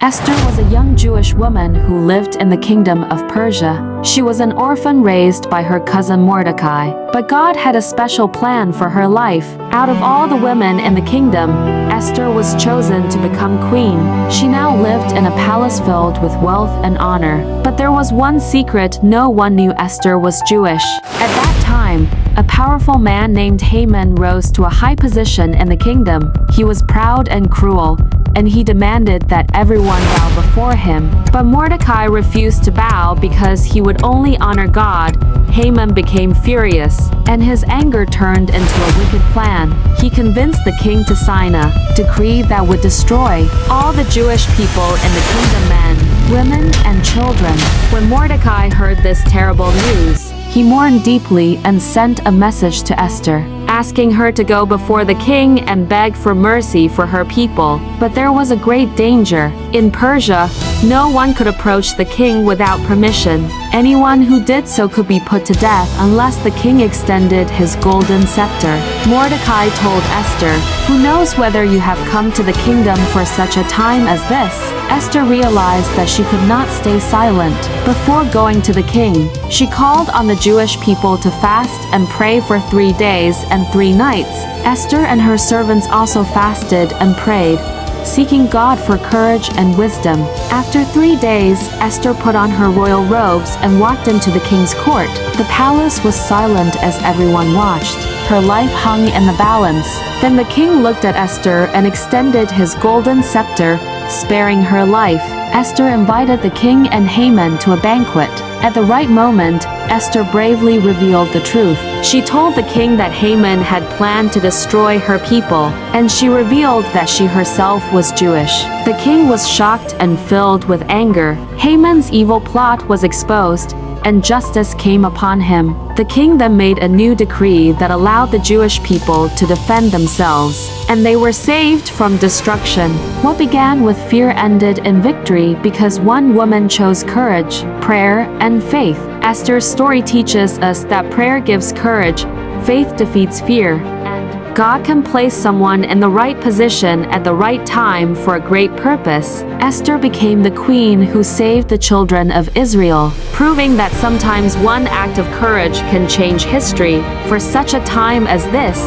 Esther was a young Jewish woman who lived in the kingdom of Persia. She was an orphan raised by her cousin Mordecai, but God had a special plan for her life. Out of all the women in the kingdom, Esther was chosen to become queen. She now lived in a palace filled with wealth and honor. But there was one secret: no one knew Esther was Jewish. At that time, a powerful man named Haman rose to a high position in the kingdom. He was proud and cruel, and he demanded that everyone bow before him. But Mordecai refused to bow because he would only honor God. Haman became furious, and his anger turned into a wicked plan. He convinced the king to sign a decree that would destroy all the Jewish people in the kingdom, men, women, and children. When Mordecai heard this terrible news, he mourned deeply and sent a message to Esther, asking her to go before the king and beg for mercy for her people. But there was a great danger. In Persia, no one could approach the king without permission. Anyone who did so could be put to death unless the king extended his golden scepter. Mordecai told Esther, "Who knows whether you have come to the kingdom for such a time as this?" Esther realized that she could not stay silent. Before going to the king, she called on the Jewish people to fast and pray for 3 days and 3 nights. Esther and her servants also fasted and prayed, seeking God for courage and wisdom. After 3 days, Esther put on her royal robes and walked into the king's court. The palace was silent as everyone watched. Her life hung in the balance. Then the king looked at Esther and extended his golden scepter, sparing her life. Esther invited the king and Haman to a banquet. At the right moment, Esther bravely revealed the truth. She told the king that Haman had planned to destroy her people, and she revealed that she herself was Jewish. The king was shocked and filled with anger. Haman's evil plot was exposed, and justice came upon him. The king then made a new decree that allowed the Jewish people to defend themselves, and they were saved from destruction. What began with fear ended in victory because one woman chose courage, prayer, and faith. Esther's story teaches us that prayer gives courage, faith defeats fear, and God can place someone in the right position at the right time for a great purpose. Esther became the queen who saved the children of Israel, proving that sometimes one act of courage can change history. For such a time as this,